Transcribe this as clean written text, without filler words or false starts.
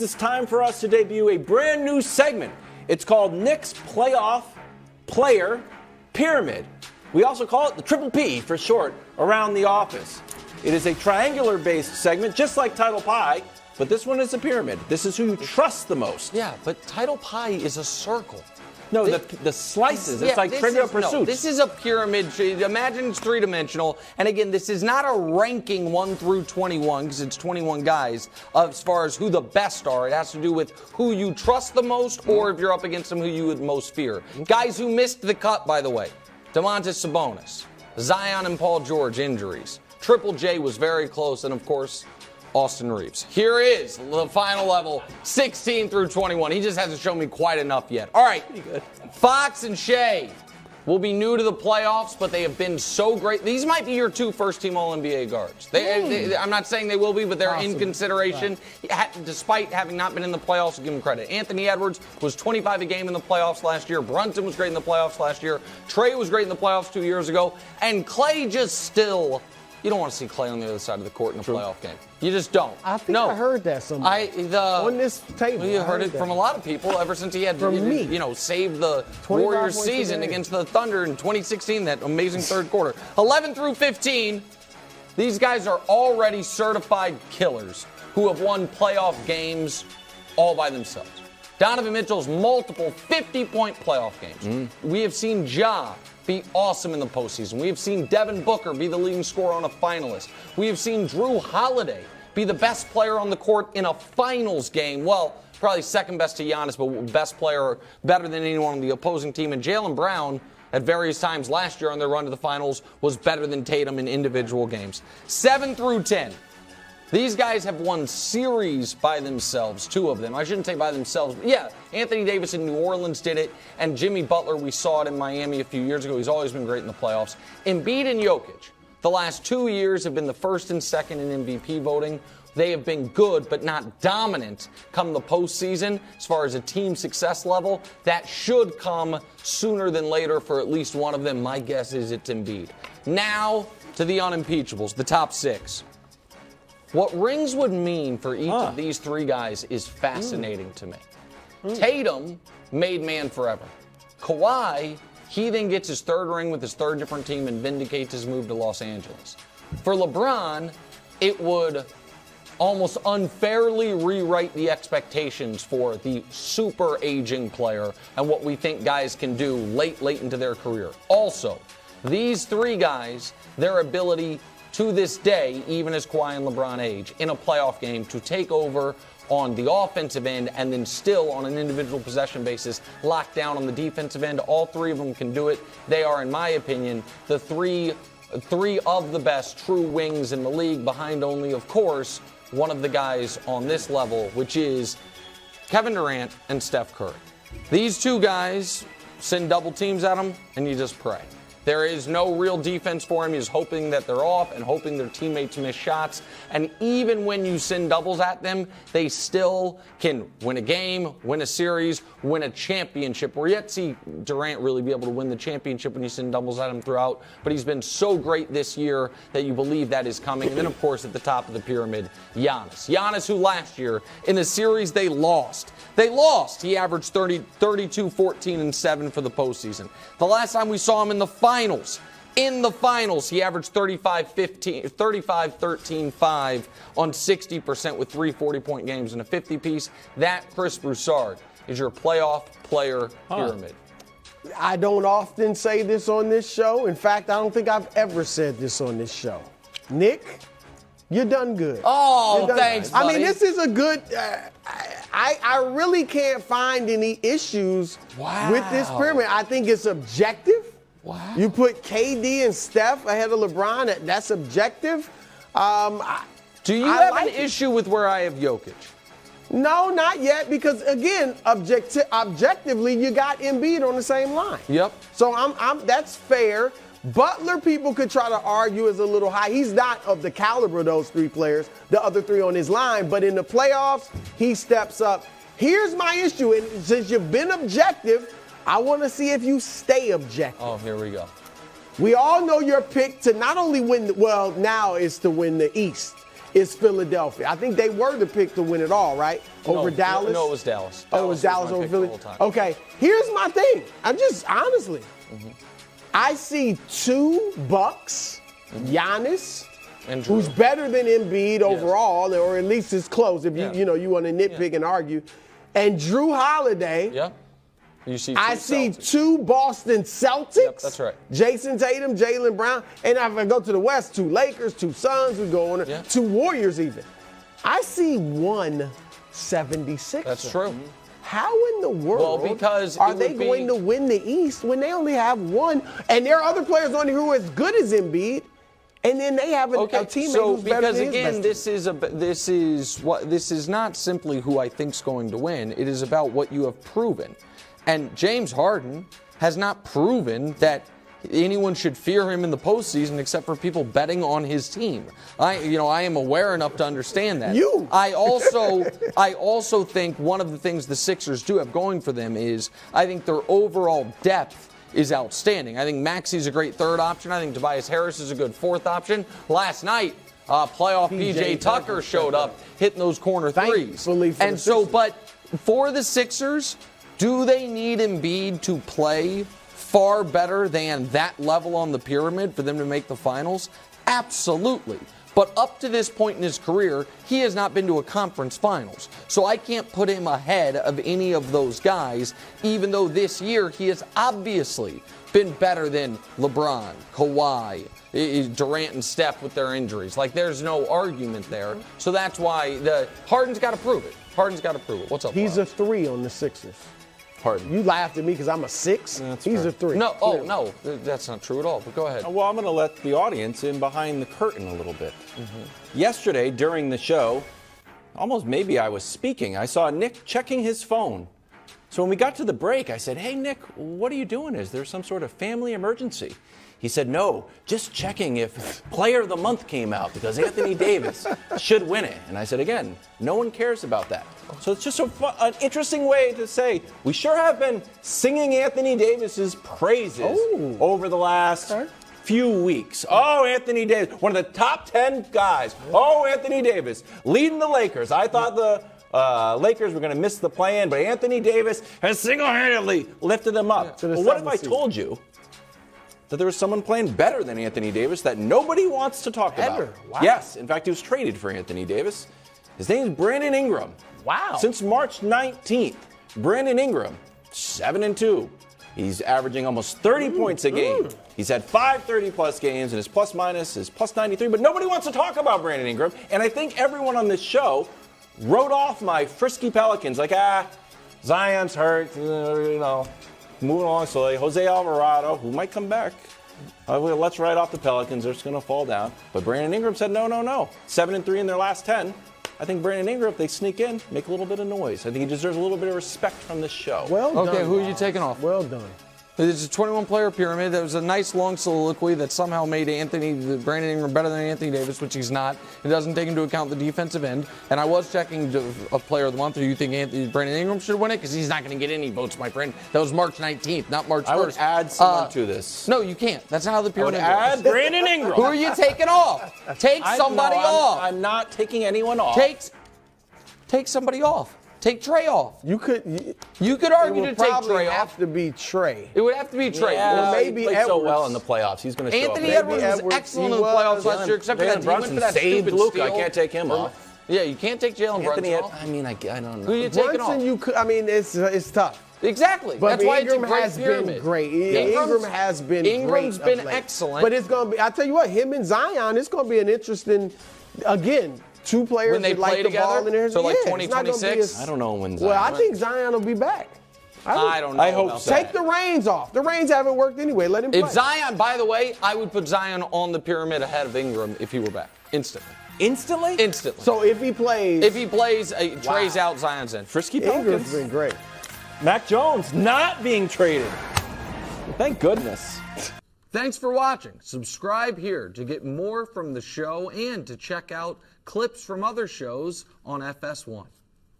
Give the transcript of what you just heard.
It's time for us to debut a brand new segment. It's called Nick's Playoff Player Pyramid. We also call it the Triple P for short around the office. It is a triangular-based segment, just like Title Pie, but this one is a pyramid. This is who you trust the most. Yeah, but Title Pie is a circle. No, the slices. It's like Trivial Pursuit. No, this is a pyramid. Imagine it's three-dimensional. And again, this is not a ranking 1 through 21 because it's 21 guys as far as who the best are. It has to do with who you trust the most or if you're up against them who you would most fear. Guys who missed the cut, by the way. Domantas Sabonis, Zion and Paul George injuries. Triple J was very close. And, of course, Austin Reeves. Here is the final level, 16 through 21. He just hasn't shown me quite enough yet. All right, Fox and Shea will be new to the playoffs, but they have been so great. These might be your two first-team All-NBA guards. I'm not saying they will be, but they're in consideration. Right. Despite having not been in the playoffs, give them credit. Anthony Edwards was 25 a game in the playoffs last year. Brunson was great in the playoffs last year. Trey was great in the playoffs 2 years ago. And Clay just still... You don't want to see Clay on the other side of the court in a playoff game. You just don't. I think I heard that somewhere. On this table. You heard it from a lot of people ever since he had saved the Warriors season against the Thunder in 2016, that amazing third quarter. 11 through 15, these guys are already certified killers who have won playoff games all by themselves. Donovan Mitchell's multiple 50-point playoff games. We have seen Ja be awesome in the postseason. We have seen Devin Booker be the leading scorer on a finalist. We have seen Drew Holiday be the best player on the court in a finals game. Well, probably second best to Giannis, but best player, better than anyone on the opposing team. And Jaylen Brown, at various times last year on their run to the finals, was better than Tatum in individual games. 7 through 10. These guys have won series by themselves, two of them. I shouldn't say by themselves, but yeah, Anthony Davis in New Orleans did it, and Jimmy Butler, we saw it in Miami a few years ago. He's always been great in the playoffs. Embiid and Jokic, the last 2 years have been the first and second in MVP voting. They have been good, but not dominant come the postseason. As far as a team success level, that should come sooner than later for at least one of them. My guess is it's Embiid. Now to the unimpeachables, the top six. What rings would mean for each of these three guys is fascinating to me. Tatum made man forever. Kawhi, he then gets his third ring with his third different team and vindicates his move to Los Angeles. For LeBron, it would almost unfairly rewrite the expectations for the super aging player and what we think guys can do late into their career. Also, these three guys, their ability to this day, even as Kawhi and LeBron age, in a playoff game to take over on the offensive end and then still on an individual possession basis lock down on the defensive end. All three of them can do it. They are, in my opinion, the three of the best true wings in the league, behind only, of course, one of the guys on this level, which is Kevin Durant and Steph Curry. These two guys, send double teams at them, and you just pray. There is no real defense for him. He's hoping that they're off and hoping their teammates miss shots. And even when you send doubles at them, they still can win a game, win a series, win a championship. We're yet to see Durant really be able to win the championship when you send doubles at him throughout. But he's been so great this year that you believe that is coming. And then, of course, at the top of the pyramid, Giannis. Giannis, who last year in the series they lost. He averaged 32, 14, and 7 for the postseason. The last time we saw him in the finals, he averaged 35, 13, 5 on 60% with 3 40-point games and a 50-piece. That, Chris Broussard, is your playoff player pyramid. I don't often say this on this show. In fact, I don't think I've ever said this on this show. Nick, you're done good. Oh, thanks, buddy. I mean, this is a good... I really can't find any issues with this pyramid. I think it's objective. Wow. You put KD and Steph ahead of LeBron. That's objective. Do you have an issue with where I have Jokic? No, not yet, because, again, objectively, you got Embiid on the same line. Yep. So that's fair. Butler, people could try to argue, is a little high. He's not of the caliber of those three players, the other three on his line. But in the playoffs, he steps up. Here's my issue. And since you've been objective, I want to see if you stay objective. Oh, here we go. We all know your pick to not only win, now is to win the East. is Philadelphia. I think they were the pick to win it all, right? Over Dallas? No, it was Dallas. Oh, it was Dallas over Philly? Okay, here's my thing. Honestly, I see 2 Bucks, Giannis, and Drew, who's better than Embiid overall, or at least is close if you want to nitpick and argue, and Drew Holiday. Yeah. I see 2 Boston Celtics. Yep, that's right. Jason Tatum, Jaylen Brown. And if I go to the West, 2 Lakers, 2 Suns. We go on 2 Warriors even. I see 1 76er. That's true. How in the world are they going to win the East when they only have 1? And there are other players on here who are as good as Embiid. And then they have a teammate who's better than his best. This is not simply who I think's going to win. It is about what you have proven. And James Harden has not proven that anyone should fear him in the postseason except for people betting on his team. I am aware enough to understand that. I also think one of the things the Sixers do have going for them is I think their overall depth is outstanding. I think Maxi's a great 3rd option. I think Tobias Harris is a good 4th option. Last night, playoff PJ Tucker showed up hitting those corner threes. But for the Sixers, do they need Embiid to play far better than that level on the pyramid for them to make the finals? Absolutely. But up to this point in his career, he has not been to a conference finals. So I can't put him ahead of any of those guys, even though this year he has obviously been better than LeBron, Kawhi, Durant, and Steph with their injuries. Like, there's no argument there. So that's why Harden's got to prove it. What's up, He's a 3 on the Sixers. Harden. You laughed at me because I'm a 6. He's a 3. No, that's not true at all. But go ahead. Well, I'm going to let the audience in behind the curtain a little bit. Yesterday, during the show, almost maybe I was speaking, I saw Nick checking his phone. So when we got to the break, I said, "Hey, Nick, what are you doing? Is there some sort of family emergency?" He said, "No, just checking if Player of the Month came out because Anthony Davis should win it." And I said, again, no one cares about that. So it's just an interesting way to say we sure have been singing Anthony Davis's praises over the last few weeks. Oh, Anthony Davis, one of the top 10 guys. Oh, Anthony Davis, leading the Lakers. I thought the Lakers were going to miss the play-in, but Anthony Davis has single-handedly lifted them up. Well, what if I told you that there was someone playing better than Anthony Davis that nobody wants to talk about? Wow. Yes. In fact, he was traded for Anthony Davis. His name is Brandon Ingram. Wow. Since March 19th, Brandon Ingram, 7-2. He's averaging almost 30 points a game. He's had 5 30-plus games, and his plus-minus is plus 93. But nobody wants to talk about Brandon Ingram. And I think everyone on this show wrote off my frisky Pelicans like, Zion's hurt, moving along slowly. Jose Alvarado, who might come back. Let's write off the Pelicans. They're just going to fall down. But Brandon Ingram said, no. 7-3 in their last 10. I think Brandon Ingram, if they sneak in, make a little bit of noise. I think he deserves a little bit of respect from this show. Well done. Okay, who are you taking off? Well done. It's a 21-player pyramid. That was a nice long soliloquy that somehow made Brandon Ingram better than Anthony Davis, which he's not. It doesn't take into account the defensive end. And I was checking a player of the month. Do you think Brandon Ingram should win it? Because he's not going to get any votes, my friend. That was March 19th, not March 1st. I would add someone to this. No, you can't. That's not how the pyramid works. Add Brandon Ingram. Who are you taking off? Take somebody off. I'm not taking anyone off. Take somebody off. Take Trey off. You could argue to take Trey off. It would have to be Trey. It would have to be Trey. Yeah, or maybe he played Edwards. so well in the playoffs. He's going to show Anthony up. Edwards was excellent in the playoffs last year, except for that he went for that saved stupid Luka. steal. I can't take him off. Yeah, you can't take Jalen Brunson off. I mean, I don't know. Who are you taking off? Brunson, you could. I mean, it's tough. Exactly. But that's why Ingram it's a great has pyramid. been great. Ingram has been great. Ingram's been excellent. But it's going to be. I tell you what, him and Zion. It's going to be an interesting. Again, 2 players when they that play like the together. ball in their hands. So like Yeah, 2026. I don't know when Zion. Well, I think Zion will be back. I don't know. I hope about so. that. Take the reins off. The reins haven't worked anyway. Let him play. If Zion, by the way, I would put Zion on the pyramid ahead of Ingram if he were back instantly. Instantly? Instantly. So if he plays, Trey's out, Zion's in. Frisky Ingram's Pelicans. been great. Mac Jones not being traded. Thank goodness. Thanks for watching. Subscribe here to get more from the show and to check out clips from other shows on FS1.